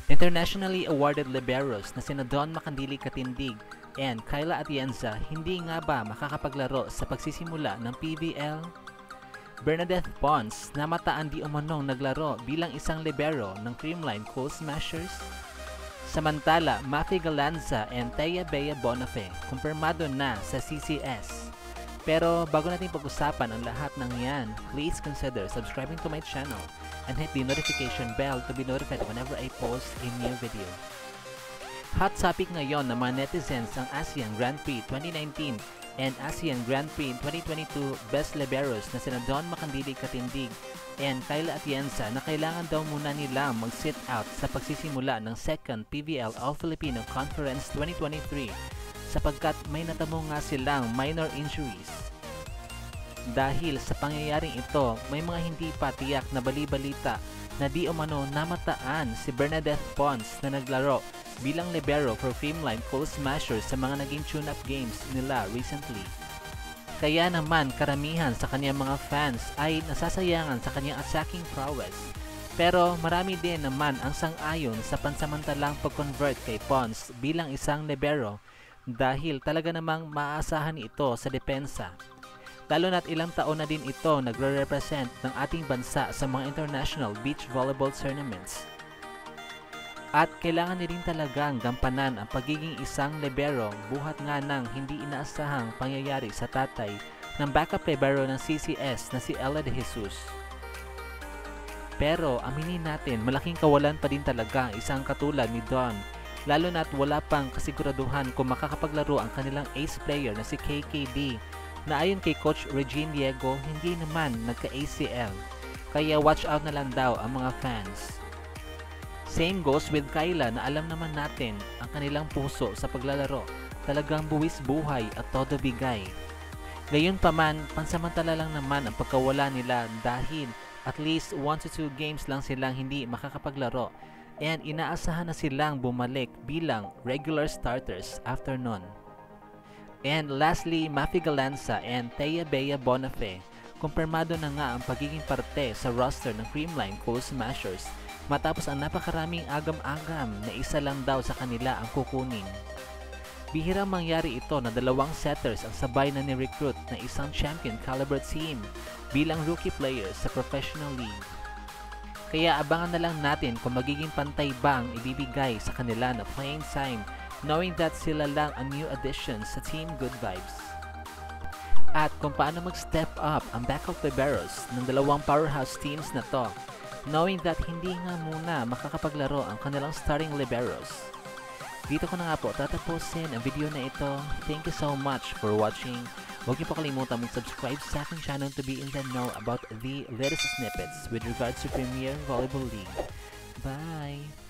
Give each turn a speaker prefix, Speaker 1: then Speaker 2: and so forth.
Speaker 1: Internationally awarded liberos na sina Don Makandili Katindig and Kyla Atienza hindi nga ba makakapaglaro sa pagsisimula ng PVL? Bernadette Pons namataan di umanong naglaro bilang isang libero ng Creamline Coal Smashers? Samantala, Mafi Galanza and Thea Bea Bonafé kumpirmado na sa CCS. Pero bago natin pag-usapan ang lahat ng yan, please consider subscribing to my channel and hit the notification bell to be notified whenever I post a new video. Hot topic ngayon ng mga netizens ang ASEAN Grand Prix 2019 and ASEAN Grand Prix 2022 Best Liberos na sina Don Makandili Katindig and Kyla Atienza na kailangan daw muna nila mag-sit out sa pagsisimula ng second PVL All-Filipino Conference 2023 sapagkat may natamo nga silang minor injuries. Dahil sa pangyayaring ito, may mga hindi pa tiyak na bali-balita na di umano namataan si Bernadette Pons na naglaro bilang libero for Creamline Coal Smashers sa mga naging tune-up games nila recently. Kaya naman karamihan sa kanyang mga fans ay nasasayangan sa kanyang attacking prowess. Pero marami din naman ang sang-ayon sa pansamantalang pag-convert kay Pons bilang isang libero dahil talaga namang maaasahan ito sa depensa. Lalo na't ilang taon na din ito nagre-represent ng ating bansa sa mga international beach volleyball tournaments. At kailangan niya rin talagang gampanan ang pagiging isang libero buhat nga ng hindi inaasahang pangyayari sa tatay ng backup libero ng CCS na si Ella De Jesus. Pero aminin natin, malaking kawalan pa din talaga isang katulad ni Don, lalo na't wala pang kasiguraduhan kung makakapaglaro ang kanilang ace player na si KKD na ayon kay Coach Regine Diego hindi naman nagka-ACL, kaya watch out na lang daw ang mga fans. Same goes with Kyla na alam naman natin ang kanilang puso sa paglalaro, talagang buwis buhay at todo bigay. Gayunpaman, pansamantala lang naman ang pagkawala nila dahil at least 1 to 2 games lang silang hindi makakapaglaro and inaasahan na silang bumalik bilang regular starters after nun. And lastly, Mafi Galanza and Thea Bea Bonafé, kumpirmado na nga ang pagiging parte sa roster ng Creamline Coal Smashers matapos ang napakaraming agam-agam na isa lang daw sa kanila ang kukunin. Bihirang mangyari ito na dalawang setters ang sabay na ni-recruit na isang champion caliber team bilang rookie players sa professional league. Kaya abangan na lang natin kung magiging pantay ba ang ibibigay sa kanila na playing time knowing that sila lang ang new addition sa Team Good Vibes. At kung paano mag-step up ang backup liberos ng dalawang powerhouse teams na to knowing that hindi nga muna makakapaglaro ang kanilang starting liberos. Dito ko na nga po tatapusin ang video na ito. Thank you so much for watching. Huwag niyo po kalimutan mag-subscribe sa aking channel to be in the know about the latest snippets with regards to Premier Volleyball League. Bye!